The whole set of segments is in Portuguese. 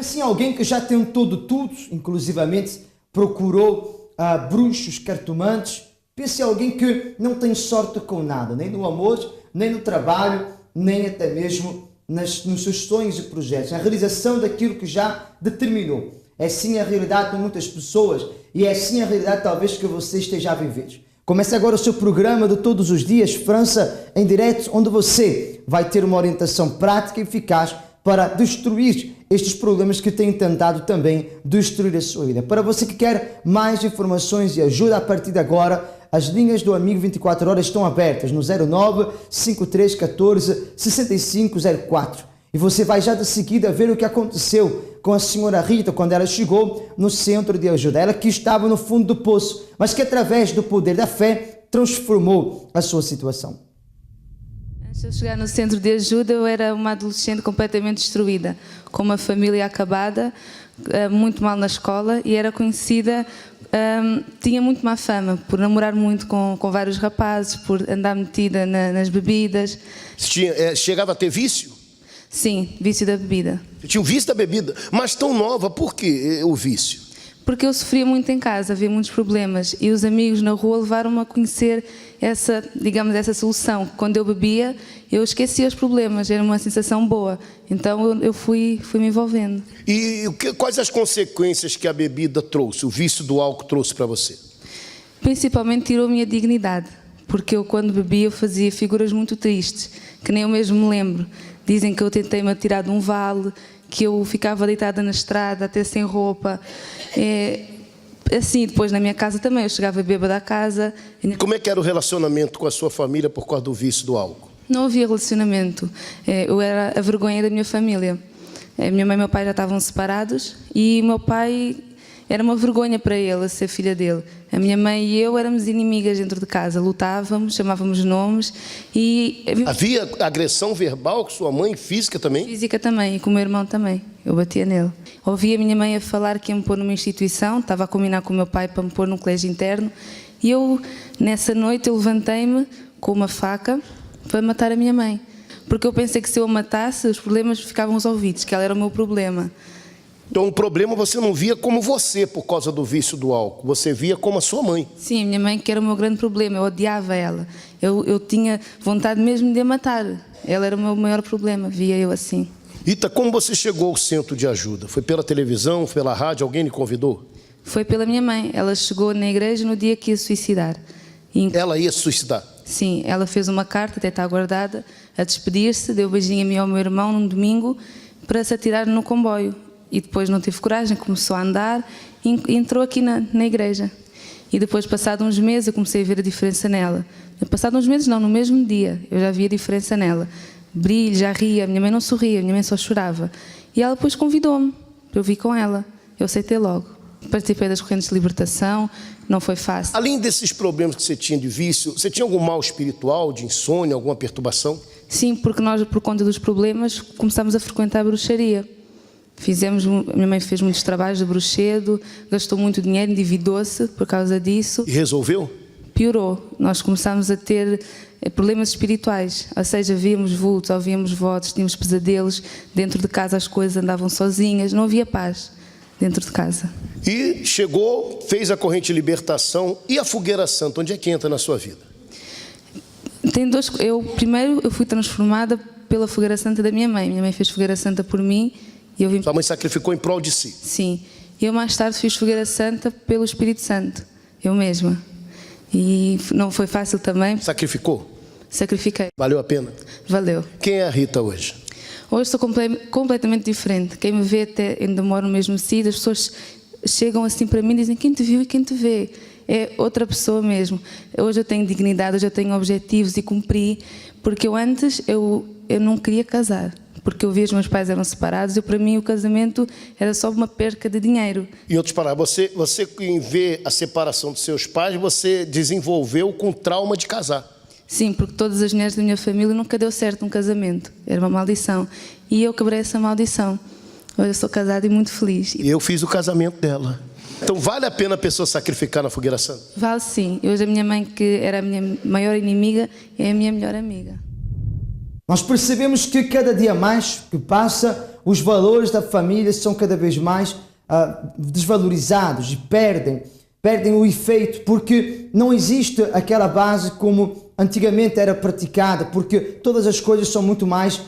Pense em alguém que já tentou de tudo, inclusivamente procurou bruxos, cartomantes. Pense em alguém que não tem sorte com nada, nem no amor, nem no trabalho, nem até mesmo nos seus sonhos e projetos, na realização daquilo que já determinou. É sim a realidade de muitas pessoas e é sim a realidade talvez que você esteja a viver. Começa agora o seu programa de todos os dias, França em Direto, onde você vai ter uma orientação prática e eficaz para destruir estes problemas que têm tentado também destruir a sua vida. Para você que quer mais informações e ajuda a partir de agora, as linhas do Amigo 24 Horas estão abertas no 09 53 14 6504. E você vai já de seguida ver o que aconteceu com a senhora Rita quando ela chegou no centro de ajuda. Ela que estava no fundo do poço, mas que através do poder da fé transformou a sua situação. Antes de eu chegar no centro de ajuda, eu era uma adolescente completamente destruída, com uma família acabada, muito mal na escola e era conhecida, tinha muito má fama por namorar muito com vários rapazes, por andar metida nas bebidas. Chegava a ter vício? Sim, vício da bebida. Você tinha o vício da bebida, mas tão nova, por que o vício? Porque eu sofria muito em casa, havia muitos problemas e os amigos na rua levaram-me a conhecer essa solução. Quando eu bebia, eu esquecia os problemas, era uma sensação boa. Então eu fui me envolvendo. E quais as consequências que a bebida trouxe, o vício do álcool trouxe para você? Principalmente tirou a minha dignidade, porque eu quando bebia eu fazia figuras muito tristes, que nem eu mesmo me lembro. Dizem que eu tentei me atirar de um vale, que eu ficava deitada na estrada, até sem roupa. Assim, depois na minha casa também, eu chegava bêbada à casa. Como é que era o relacionamento com a sua família por causa do vício do álcool? Não havia relacionamento. Eu era a vergonha da minha família. Minha mãe e meu pai já estavam separados e meu pai era uma vergonha para ele, a ser filha dele. A minha mãe e eu éramos inimigas dentro de casa, lutávamos, chamávamos nomes e... Havia agressão verbal com sua mãe, física também? Física também, e com o meu irmão também, eu batia nele. Ouvi a minha mãe a falar que ia me pôr numa instituição, estava a combinar com o meu pai para me pôr num colégio interno e eu, nessa noite, eu levantei-me com uma faca para matar a minha mãe. Porque eu pensei que se eu a matasse, os problemas ficavam resolvidos, que ela era o meu problema. Então o problema você não via como você por causa do vício do álcool, você via como a sua mãe. Sim, a minha mãe que era o meu grande problema, eu odiava ela. Eu tinha vontade mesmo de a matar. Ela era o meu maior problema, via eu assim. Rita, como você chegou ao centro de ajuda? Foi pela televisão, pela rádio, alguém lhe convidou? Foi pela minha mãe, ela chegou na igreja no dia que ia suicidar. Ela ia se suicidar? Sim, ela fez uma carta, até está guardada, a despedir-se, deu um beijinho a mim e ao meu irmão num domingo para se atirar no comboio. E depois não teve coragem, começou a andar e entrou aqui na igreja. E depois, passado uns meses, eu comecei a ver a diferença nela. Passado uns meses, não, no mesmo dia, eu já via a diferença nela. Brilho, já ria, a minha mãe não sorria, a minha mãe só chorava. E ela depois convidou-me para eu vir com ela. Eu aceitei logo. Participei das correntes de libertação, não foi fácil. Além desses problemas que você tinha de vício, você tinha algum mal espiritual, de insônia, alguma perturbação? Sim, porque nós, por conta dos problemas, começámos a frequentar a bruxaria. A minha mãe fez muitos trabalhos de bruxedo, gastou muito dinheiro, endividou-se por causa disso. E resolveu? Piorou. Nós começámos a ter problemas espirituais, ou seja, víamos vultos, ouvíamos vozes, tínhamos pesadelos, dentro de casa as coisas andavam sozinhas, não havia paz dentro de casa. E chegou, fez a corrente de libertação, e a fogueira santa, onde é que entra na sua vida? Primeiro eu fui transformada pela fogueira santa da minha mãe fez fogueira santa por mim. Sua mãe sacrificou em prol de si? Sim. E eu mais tarde fiz fogueira santa pelo Espírito Santo, eu mesma. E não foi fácil também. Sacrificou? Sacrifiquei. Valeu a pena? Valeu. Quem é a Rita hoje? Hoje sou completamente diferente. Quem me vê até ainda mora no mesmo sítio, as pessoas chegam assim para mim e dizem quem te viu e quem te vê. É outra pessoa mesmo. Hoje eu tenho dignidade, hoje eu tenho objetivos e cumpri, porque antes eu não queria casar. Porque eu via os meus pais eram separados e para mim o casamento era só uma perca de dinheiro. Em outras palavras, você em ver a separação dos seus pais, você desenvolveu com trauma de casar. Sim, porque todas as mulheres da minha família nunca deu certo um casamento. Era uma maldição. E eu quebrei essa maldição. Hoje eu sou casada e muito feliz. E eu fiz o casamento dela. Então vale a pena a pessoa sacrificar na fogueira santa? Vale sim. E hoje a minha mãe, que era a minha maior inimiga, é a minha melhor amiga. Nós percebemos que cada dia mais que passa, os valores da família são cada vez mais desvalorizados e perdem o efeito, porque não existe aquela base como antigamente era praticada, porque todas as coisas são muito mais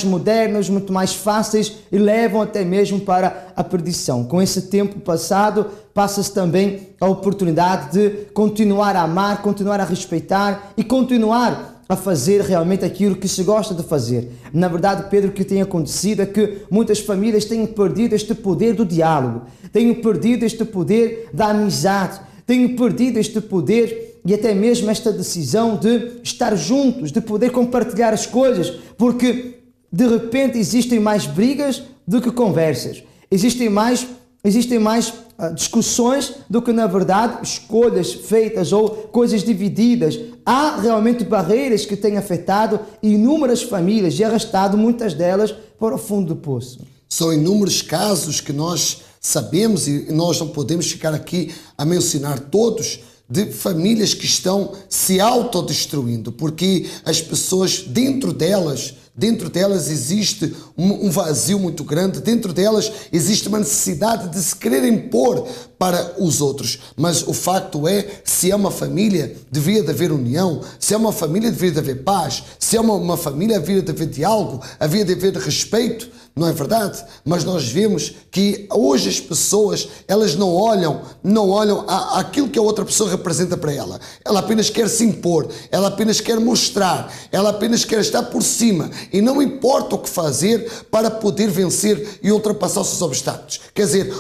modernas, muito mais fáceis e levam até mesmo para a perdição. Com esse tempo passado, passa-se também a oportunidade de continuar a amar, continuar a respeitar e continuar a fazer realmente aquilo que se gosta de fazer. Na verdade, Pedro, o que tem acontecido é que muitas famílias têm perdido este poder do diálogo, têm perdido este poder da amizade, têm perdido este poder e até mesmo esta decisão de estar juntos, de poder compartilhar as coisas, porque de repente existem mais brigas do que conversas, existem mais discussões do que na verdade escolhas feitas ou coisas divididas. Há realmente barreiras que têm afetado inúmeras famílias e arrastado muitas delas para o fundo do poço. São inúmeros casos que nós sabemos e nós não podemos ficar aqui a mencionar todos, de famílias que estão se autodestruindo, porque as pessoas dentro delas existe um vazio muito grande, dentro delas existe uma necessidade de se querer impor para os outros. Mas o facto é, se é uma família, devia de haver união, se é uma família, devia de haver paz, se é uma família, havia de haver diálogo, havia de haver respeito. Não é verdade? Mas nós vemos que hoje as pessoas, elas não olham aquilo que a outra pessoa representa para ela. Ela apenas quer se impor, ela apenas quer mostrar, ela apenas quer estar por cima e não importa o que fazer para poder vencer e ultrapassar os seus obstáculos. Quer dizer,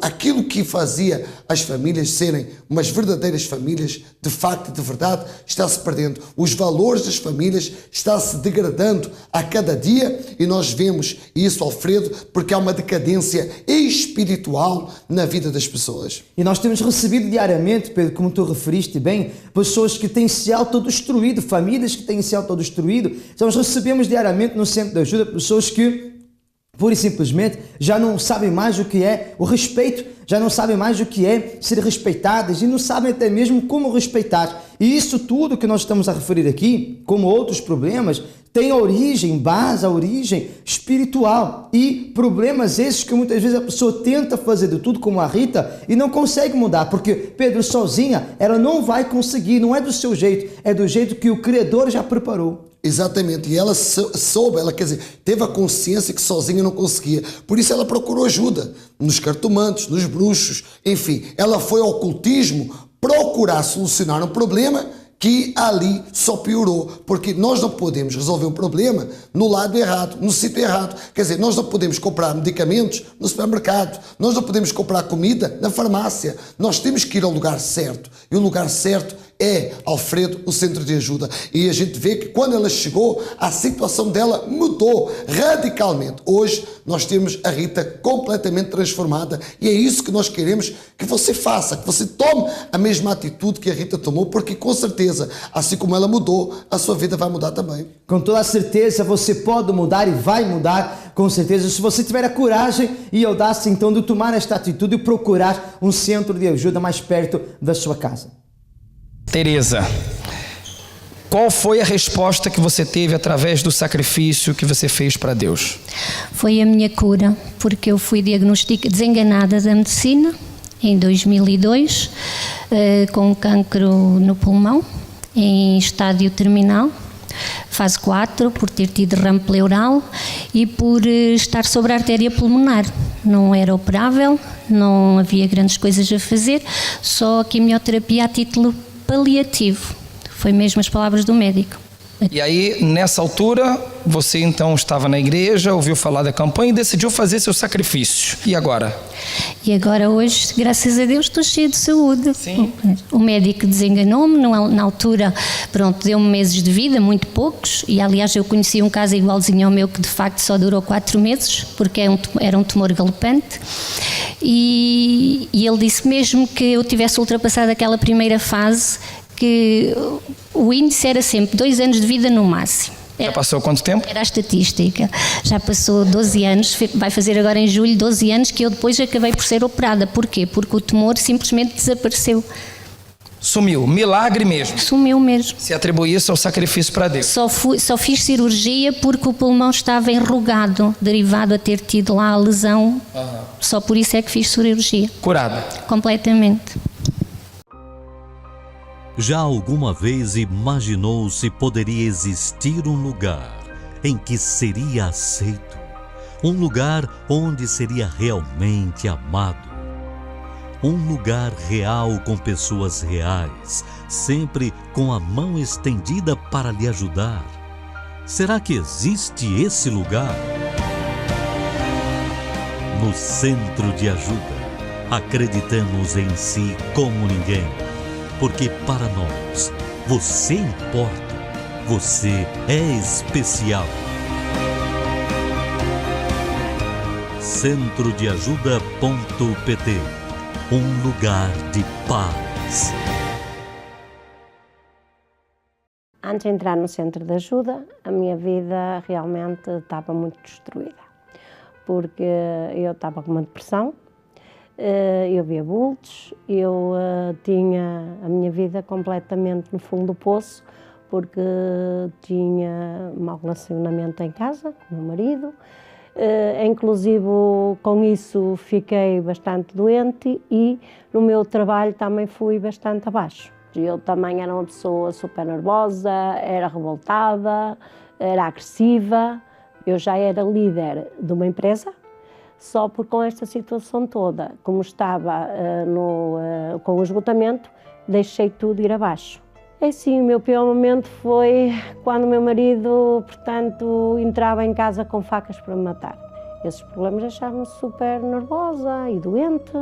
aquilo que fazia as famílias serem umas verdadeiras famílias, de facto e de verdade, está-se perdendo. Os valores das famílias estão-se degradando a cada dia e nós vemos isso, Alfredo, porque há uma decadência espiritual na vida das pessoas. E nós temos recebido diariamente, Pedro, como tu referiste bem, pessoas que têm se autodestruído, famílias que têm se autodestruído. Nós recebemos diariamente no Centro de Ajuda pessoas que, pura e simplesmente, já não sabem mais o que é o respeito, já não sabem mais o que é ser respeitadas e não sabem até mesmo como respeitar. E isso tudo que nós estamos a referir aqui, como outros problemas, tem a origem espiritual e problemas esses que muitas vezes a pessoa tenta fazer de tudo como a Rita e não consegue mudar, porque Pedro sozinha, ela não vai conseguir, não é do seu jeito, é do jeito que o Criador já preparou. Exatamente, e ela quer dizer, teve a consciência que sozinha não conseguia, por isso ela procurou ajuda nos cartomantes, nos bruxos, enfim, ela foi ao ocultismo procurar solucionar um problema que ali só piorou, porque nós não podemos resolver um problema no lado errado, no sítio errado. Quer dizer, nós não podemos comprar medicamentos no supermercado, nós não podemos comprar comida na farmácia, nós temos que ir ao lugar certo, e o lugar certo é, Alfredo, o Centro de Ajuda. E a gente vê que quando ela chegou, a situação dela mudou radicalmente. Hoje nós temos a Rita completamente transformada e é isso que nós queremos que você faça, que você tome a mesma atitude que a Rita tomou, porque com certeza, assim como ela mudou, a sua vida vai mudar também. Com toda a certeza você pode mudar e vai mudar, com certeza, se você tiver a coragem e audácia então de tomar esta atitude e procurar um centro de ajuda mais perto da sua casa. Tereza, qual foi a resposta que você teve através do sacrifício que você fez para Deus? Foi a minha cura, porque eu fui desenganada da medicina em 2002, com um cancro no pulmão, em estádio terminal, fase 4, por ter tido derrame pleural e por estar sobre a artéria pulmonar. Não era operável, não havia grandes coisas a fazer, só a quimioterapia a título paliativo. Foi mesmo as palavras do médico. E aí, nessa altura, você então estava na igreja, ouviu falar da campanha e decidiu fazer seu sacrifício. E agora? E agora hoje, graças a Deus, estou cheia de saúde. Sim. O médico desenganou-me, na altura, pronto, deu-me meses de vida, muito poucos, e aliás eu conheci um caso igualzinho ao meu que de facto só durou 4 meses, porque era um tumor galopante, e ele disse mesmo que eu tivesse ultrapassado aquela primeira fase, que o índice era sempre 2 anos de vida no máximo. Já passou quanto tempo? Era a estatística. Já passou 12 anos, vai fazer agora em julho 12 anos que eu depois acabei por ser operada. Porquê? Porque o tumor simplesmente desapareceu. Sumiu, milagre mesmo. Sumiu mesmo. Se atribuir isso ao sacrifício para Deus. Só fiz cirurgia porque o pulmão estava enrugado, derivado a ter tido lá a lesão. Só por isso é que fiz cirurgia. Curada. Completamente. Já alguma vez imaginou se poderia existir um lugar em que seria aceito? Um lugar onde seria realmente amado? Um lugar real com pessoas reais, sempre com a mão estendida para lhe ajudar. Será que existe esse lugar? No Centro de Ajuda, acreditamos em si como ninguém, porque para nós, você importa, você é especial. centrodeajuda.pt, um lugar de paz. Antes de entrar no Centro de Ajuda, a minha vida realmente estava muito destruída, porque eu estava com uma depressão, eu via bultos, eu tinha a minha vida completamente no fundo do poço, porque tinha mau relacionamento em casa com o meu marido, inclusive com isso fiquei bastante doente e no meu trabalho também fui bastante abaixo. Eu também era uma pessoa super nervosa, era revoltada, era agressiva. Eu já era líder de uma empresa, só porque com esta situação toda, como estava com o esgotamento, deixei tudo ir abaixo. É sim, o meu pior momento foi quando o meu marido, portanto, entrava em casa com facas para me matar. Esses problemas deixavam-me super nervosa e doente.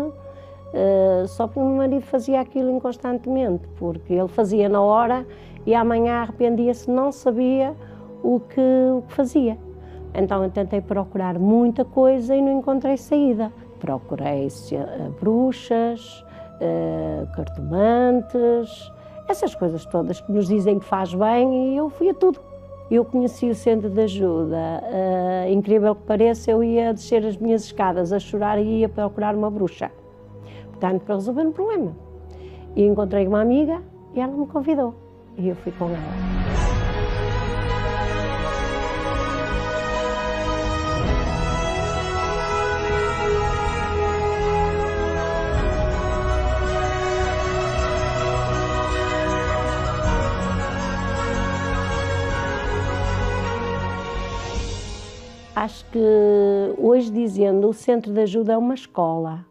Só que o meu marido fazia aquilo inconstantemente, porque ele fazia na hora e amanhã arrependia-se, não sabia o que fazia. Então eu tentei procurar muita coisa e não encontrei saída. Procurei bruxas, cartomantes, essas coisas todas que nos dizem que faz bem, e eu fui a tudo. Eu conheci o Centro de Ajuda, incrível que pareça, eu ia descer as minhas escadas a chorar e ia procurar uma bruxa. Portanto, para resolver um problema. E encontrei uma amiga e ela me convidou. E eu fui com ela. Acho que hoje, dizendo, o Centro de Ajuda é uma escola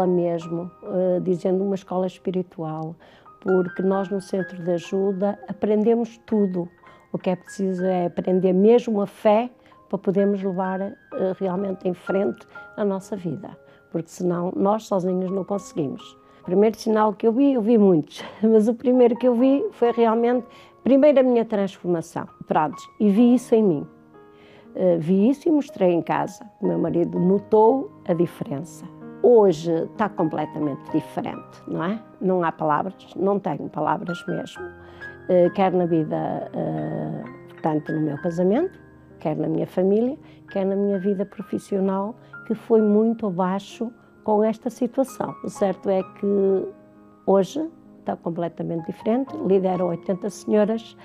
mesmo, dizendo uma escola espiritual, porque nós no Centro de Ajuda aprendemos tudo. O que é preciso é aprender mesmo a fé para podermos levar realmente em frente a nossa vida, porque senão nós sozinhos não conseguimos. O primeiro sinal que eu vi muitos, mas o primeiro que eu vi foi realmente, primeiro a minha transformação, e vi isso em mim. Vi isso e mostrei em casa. O meu marido notou a diferença. Hoje está completamente diferente, não é? Não há palavras, não tenho palavras mesmo. Quer na vida, portanto, no meu casamento, quer na minha família, quer na minha vida profissional, que foi muito abaixo com esta situação. O certo é que hoje está completamente diferente. Lidero 80 senhoras,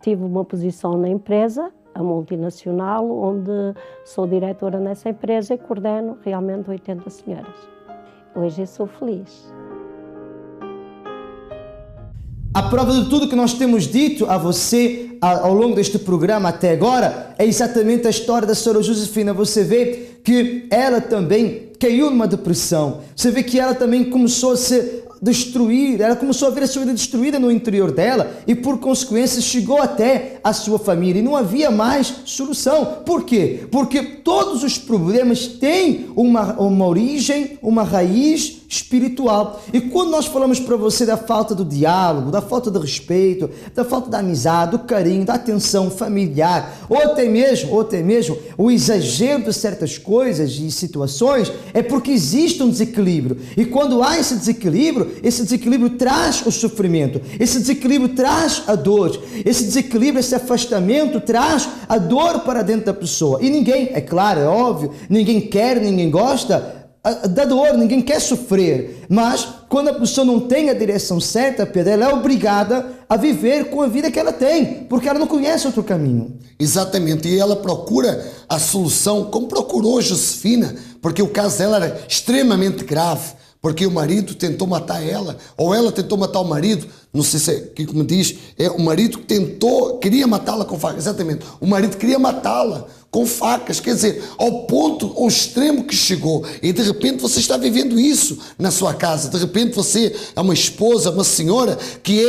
tive uma posição na empresa, a multinacional, onde sou diretora nessa empresa e coordeno realmente 80 senhoras. Hoje eu sou feliz. A prova de tudo que nós temos dito a você ao longo deste programa até agora é exatamente a história da senhora Josefina. Você vê que ela também caiu numa depressão. Você vê que ela também começou a se destruir, ela começou a ver a sua vida destruída no interior dela e, por consequência, chegou até a sua família e não havia mais solução. Por quê? Porque todos os problemas têm uma origem, uma raiz espiritual. E quando nós falamos para você da falta do diálogo, da falta de respeito, da falta da amizade, do carinho, da atenção familiar, ou até mesmo o exagero de certas coisas e situações, é porque existe um desequilíbrio. E quando há esse desequilíbrio traz o sofrimento, esse desequilíbrio traz a dor, esse desequilíbrio, esse afastamento traz a dor para dentro da pessoa. E ninguém, é claro, é óbvio, ninguém quer, ninguém gosta da dor, ninguém quer sofrer, mas quando a pessoa não tem a direção certa, Pedro, ela é obrigada a viver com a vida que ela tem, porque ela não conhece outro caminho. Exatamente, e ela procura a solução, como procurou Josefina, porque o caso dela era extremamente grave, porque o marido tentou matar ela, ou ela tentou matar o marido, não sei se é o que me diz, é o marido que queria matá-la com facas, exatamente, o marido queria matá-la com facas, quer dizer, ao ponto, ao extremo que chegou, e de repente você está vivendo isso na sua casa, de repente você é uma esposa, uma senhora que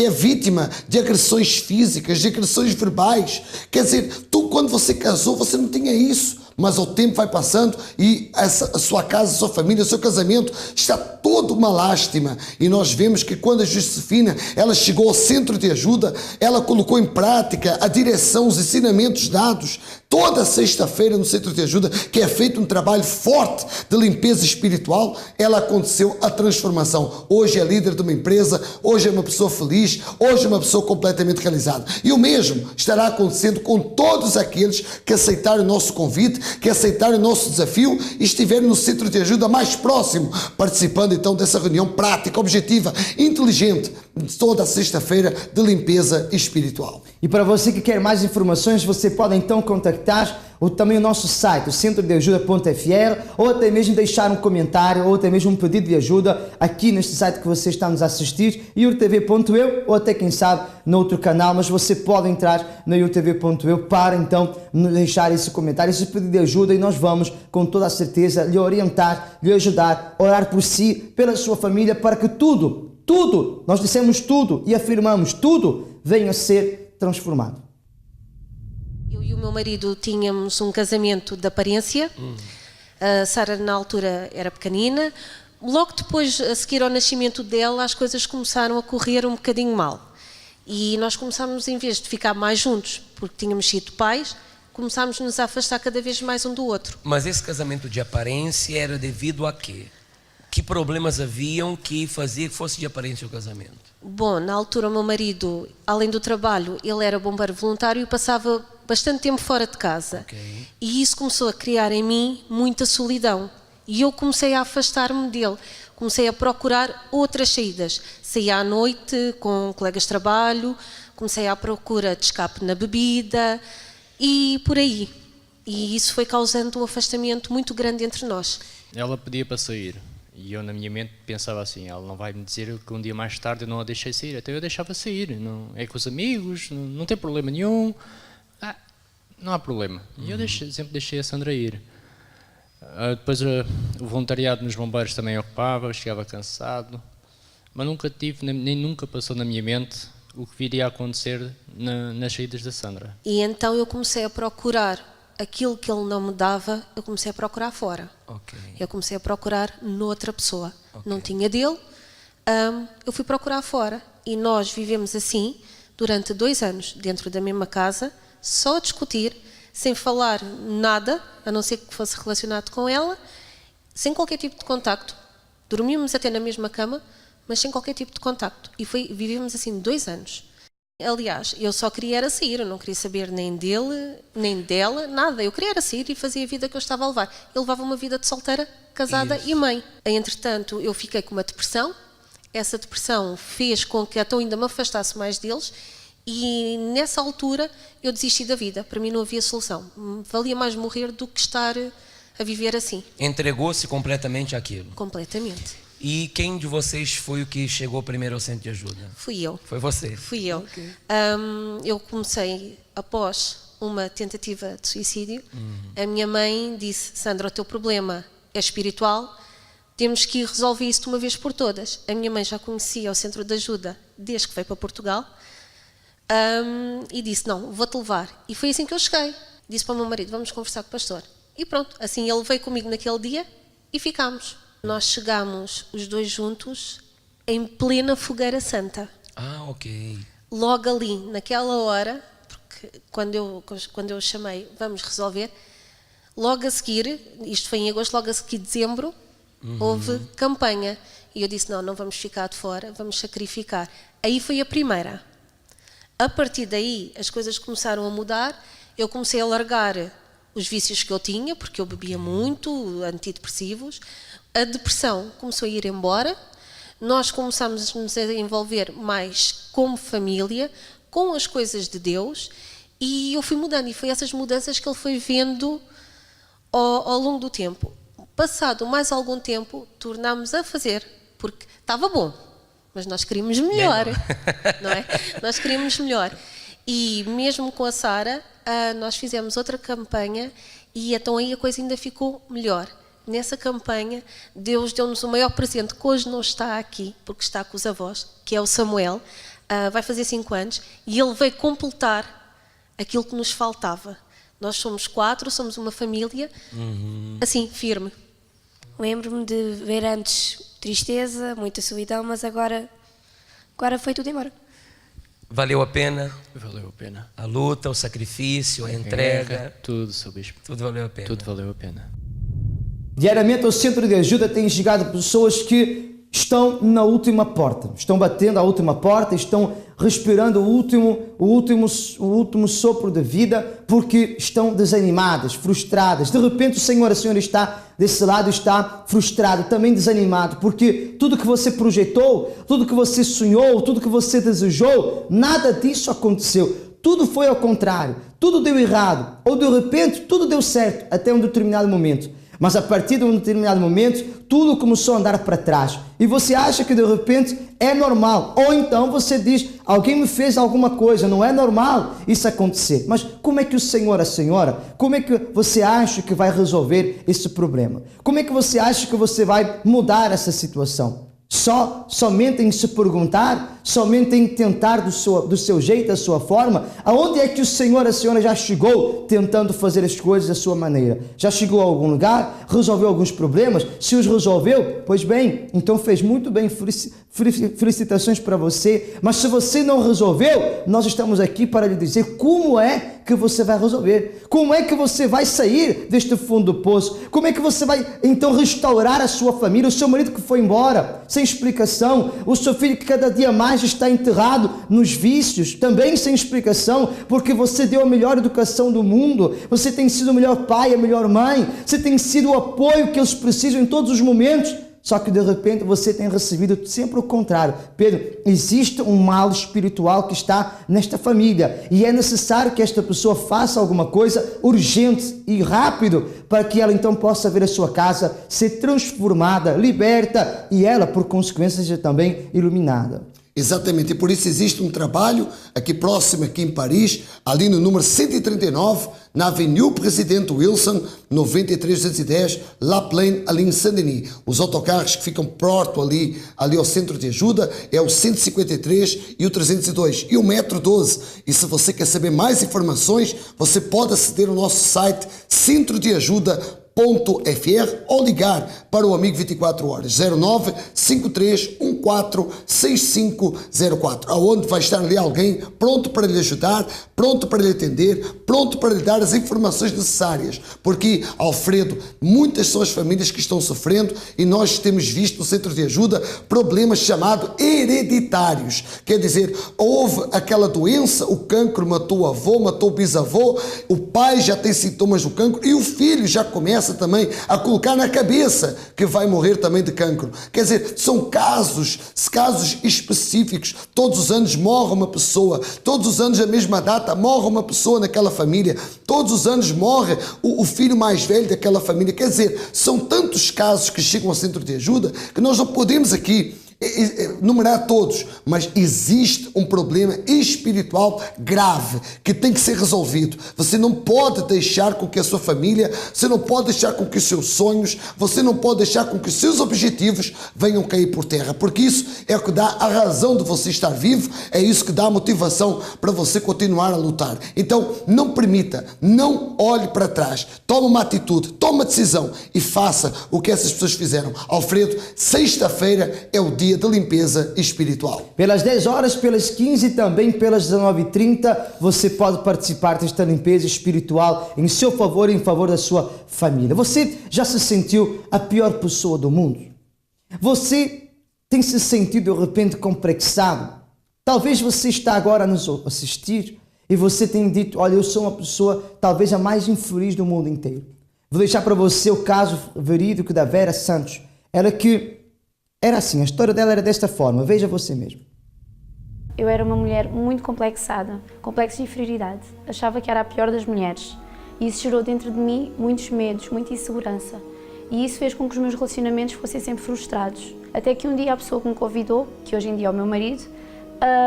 é vítima de agressões físicas, de agressões verbais, quer dizer, quando você casou, você não tinha isso, mas o tempo vai passando e a sua casa, a sua família, o seu casamento está toda uma lástima. E nós vemos que quando a Josefina ela chegou ao centro de ajuda, ela colocou em prática a direção, os ensinamentos dados toda sexta-feira no centro de ajuda, que é feito um trabalho forte de limpeza espiritual, ela aconteceu a transformação. Hoje é líder de uma empresa, hoje é uma pessoa feliz, hoje é uma pessoa completamente realizada. E o mesmo estará acontecendo com todos aqueles que aceitaram o nosso convite, que aceitaram o nosso desafio e estiverem no centro de ajuda mais próximo, participando então dessa reunião prática, objetiva, inteligente, toda sexta-feira de limpeza espiritual. E para você que quer mais informações, você pode então contactar também o nosso site, o centrodeajuda.fr, ou até mesmo deixar um comentário, ou até mesmo um pedido de ajuda aqui neste site que você está nos a assistir, iurtv.eu, ou até quem sabe no outro canal, mas você pode entrar no iurtv.eu para então deixar esse comentário, esse pedido de ajuda, e nós vamos com toda a certeza lhe orientar, lhe ajudar, orar por si, pela sua família, para que tudo, nós dissemos tudo e afirmamos tudo, venha a ser transformado. Eu e o meu marido tínhamos um casamento de aparência. A Sara na altura era pequenina. Logo depois, a seguir ao nascimento dela, as coisas começaram a correr um bocadinho mal. E nós começámos, em vez de ficar mais juntos, porque tínhamos sido pais, começámos a nos afastar cada vez mais um do outro. Mas esse casamento de aparência era devido a quê? Que problemas haviam que fazia que fosse de aparência o casamento? Bom, na altura o meu marido, além do trabalho, ele era bombeiro voluntário e passava bastante tempo fora de casa. Okay. E isso começou a criar em mim muita solidão. E eu comecei a afastar-me dele. Comecei a procurar outras saídas. Saía à noite com colegas de trabalho, comecei à procura de escape na bebida e por aí. E isso foi causando um afastamento muito grande entre nós. Ela pedia para sair. E eu, na minha mente, pensava assim, ela não vai me dizer que um dia mais tarde eu não a deixei sair. Até eu deixava sair. Não, é com os amigos, não tem problema nenhum. Não há problema. E eu sempre deixei a Sandra ir. Depois o voluntariado nos bombeiros também ocupava, eu chegava cansado. Mas nunca tive, nem nunca passou na minha mente o que viria a acontecer nas saídas da Sandra. E então eu comecei a procurar aquilo que ele não me dava, eu comecei a procurar fora. Okay. Eu comecei a procurar noutra pessoa. Okay. Não tinha dele, eu fui procurar fora. E nós vivemos assim durante 2 anos, dentro da mesma casa, só a discutir, sem falar nada, a não ser que fosse relacionado com ela, sem qualquer tipo de contacto. Dormíamos até na mesma cama, mas sem qualquer tipo de contacto. E vivemos assim 2 anos. Aliás, eu só queria era sair, eu não queria saber nem dele, nem dela, nada. Eu queria era sair e fazer a vida que eu estava a levar. Eu levava uma vida de solteira, casada e mãe. Entretanto, eu fiquei com uma depressão. Essa depressão fez com que então ainda me afastasse mais deles. E nessa altura eu desisti da vida. Para mim não havia solução. Valia mais morrer do que estar a viver assim. Entregou-se completamente àquilo? Completamente. E quem de vocês foi o que chegou primeiro ao centro de ajuda? Fui eu. Foi você? Fui eu. Okay. Eu comecei, após uma tentativa de suicídio, a minha mãe disse, Sandra, o teu problema é espiritual, temos que resolver isso de uma vez por todas. A minha mãe já conhecia o centro de ajuda desde que veio para Portugal e disse, não, vou-te levar. E foi assim que eu cheguei. Disse para o meu marido, vamos conversar com o pastor. E pronto, assim ele veio comigo naquele dia e ficámos. Nós chegámos os 2 juntos em plena fogueira santa. Ok. Logo ali, naquela hora, porque quando eu chamei, vamos resolver, logo a seguir, isto foi em agosto, logo a seguir dezembro, houve campanha. E eu disse, não vamos ficar de fora, vamos sacrificar. Aí foi a primeira. A partir daí, as coisas começaram a mudar, eu comecei a largar os vícios que eu tinha, porque eu bebia muito, antidepressivos. A depressão começou a ir embora, nós começámos a nos envolver mais como família, com as coisas de Deus, e eu fui mudando, e foi essas mudanças que ele foi vendo ao longo do tempo. Passado mais algum tempo, tornámos a fazer, porque estava bom, mas nós queríamos melhor, não é? Nós queríamos melhor. E mesmo com a Sara, nós fizemos outra campanha, e então aí a coisa ainda ficou melhor. Nessa campanha, Deus deu-nos o maior presente, que hoje não está aqui, porque está com os avós, que é o Samuel, vai fazer 5 anos, e ele veio completar aquilo que nos faltava. Nós somos 4, somos uma família, assim, firme. Lembro-me de ver antes tristeza, muita solidão, mas agora foi tudo embora. Valeu a pena? Valeu a pena. A luta, o sacrifício, a entrega. Tudo, Sr. Bispo. Tudo valeu a pena. Tudo valeu a pena. Diariamente ao Centro de Ajuda têm chegado pessoas que estão na última porta, estão batendo a última porta, estão respirando o último sopro de vida, porque estão desanimadas, frustradas. De repente a senhora está desse lado, está frustrado, também desanimado, porque tudo que você projetou, tudo que você sonhou, tudo que você desejou, nada disso aconteceu. Tudo foi ao contrário, tudo deu errado, ou de repente tudo deu certo até um determinado momento. Mas a partir de um determinado momento, tudo começou a andar para trás. E você acha que de repente é normal. Ou então você diz, alguém me fez alguma coisa, não é normal isso acontecer. Mas como é que o senhor, a senhora, como é que você acha que vai resolver esse problema? Como é que você acha que você vai mudar essa situação? Somente em se perguntar, somente em tentar do seu jeito, da sua forma? Aonde é que o senhor, a senhora já chegou tentando fazer as coisas da sua maneira? Já chegou a algum lugar? Resolveu alguns problemas? Se os resolveu, pois bem, então fez muito bem, felicitações para você. Mas se você não resolveu, nós estamos aqui para lhe dizer como é que você vai resolver, como é que você vai sair deste fundo do poço, como é que você vai então restaurar a sua família, o seu marido que foi embora sem explicação, o seu filho que cada dia mais está enterrado nos vícios, também sem explicação, porque você deu a melhor educação do mundo, você tem sido o melhor pai, a melhor mãe, você tem sido o apoio que eles precisam em todos os momentos. Só que de repente você tem recebido sempre o contrário. Pedro, existe um mal espiritual que está nesta família e é necessário que esta pessoa faça alguma coisa urgente e rápido para que ela então possa ver a sua casa ser transformada, liberta e ela, por consequência, seja também iluminada. Exatamente, e por isso existe um trabalho aqui próximo, aqui em Paris, ali no número 139, na Avenue Presidente Wilson, 9310, La Plaine, ali em Saint-Denis. Os autocarros que ficam perto ali ao centro de ajuda é o 153 e o 302 e o metro 12. E se você quer saber mais informações, você pode aceder ao nosso site centrodeajuda.fr ou ligar para o amigo 24 horas 09 53 14 6504, aonde vai estar ali alguém pronto para lhe ajudar, pronto para lhe atender, pronto para lhe dar as informações necessárias, porque, Alfredo, muitas são as famílias que estão sofrendo e nós temos visto no centro de ajuda problemas chamados hereditários, quer dizer, houve aquela doença, o cancro matou o avô, matou o bisavô, o pai já tem sintomas do cancro e o filho já começa também a colocar na cabeça que vai morrer também de cancro. Quer dizer, são casos específicos. Todos os anos morre uma pessoa, todos os anos, a mesma data, morre uma pessoa naquela família, todos os anos morre o filho mais velho daquela família. Quer dizer, são tantos casos que chegam ao centro de ajuda que nós não podemos aqui numerar todos, mas existe um problema espiritual grave que tem que ser resolvido. Você não pode deixar com que a sua família, você não pode deixar com que os seus sonhos, você não pode deixar com que os seus objetivos venham cair por terra, porque isso é o que dá a razão de você estar vivo, é isso que dá a motivação para você continuar a lutar. Então não permita, não olhe para trás, toma uma atitude, toma uma decisão e faça o que essas pessoas fizeram. Alfredo, sexta-feira é o dia de limpeza espiritual. Pelas 10 horas, pelas 15 e também pelas 19h30, você pode participar desta limpeza espiritual em seu favor e em favor da sua família. Você já se sentiu a pior pessoa do mundo? Você tem se sentido de repente complexado? Talvez você está agora a nos assistir e você tem dito, olha, eu sou uma pessoa talvez a mais infeliz do mundo inteiro. Vou deixar para você o caso verídico da Vera Santos. Ela que era assim, a história dela era desta forma, veja você mesmo. Eu era uma mulher muito complexada, complexo de inferioridade. Achava que era a pior das mulheres. E isso gerou dentro de mim muitos medos, muita insegurança. E isso fez com que os meus relacionamentos fossem sempre frustrados. Até que um dia a pessoa que me convidou, que hoje em dia é o meu marido,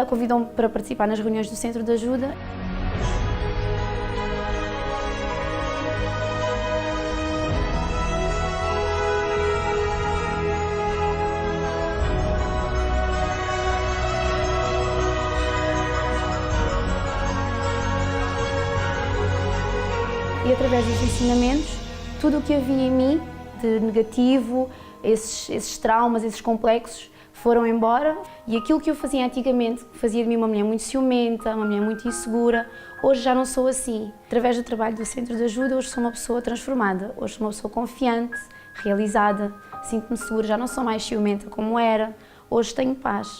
convidou-me para participar nas reuniões do Centro de Ajuda. E através dos ensinamentos, tudo o que havia em mim de negativo, esses traumas, esses complexos, foram embora. E aquilo que eu fazia antigamente, fazia de mim uma mulher muito ciumenta, uma mulher muito insegura, hoje já não sou assim. Através do trabalho do Centro de Ajuda, hoje sou uma pessoa transformada, hoje sou uma pessoa confiante, realizada, sinto-me segura, já não sou mais ciumenta como era, hoje tenho paz.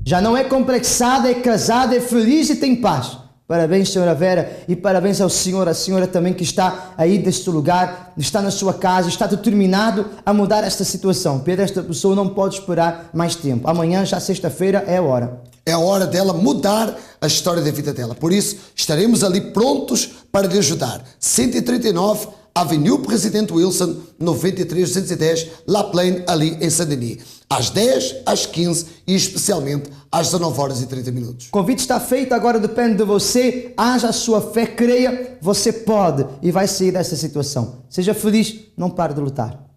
Já não é complexada, é casada, é feliz e tem paz. Parabéns, senhora Vera, e parabéns ao senhor, a senhora também que está aí deste lugar, está na sua casa, está determinado a mudar esta situação. Pedro, esta pessoa não pode esperar mais tempo. Amanhã, já sexta-feira, é a hora. É a hora dela mudar a história da vida dela. Por isso, estaremos ali prontos para lhe ajudar. 139 Avenue Presidente Wilson, 93-210, La Plaine, ali em Saint-Denis. Às 10, às 15 e especialmente às 19 horas e 30 minutos. O convite está feito, agora depende de você. Haja a sua fé, creia, você pode e vai sair dessa situação. Seja feliz, não pare de lutar.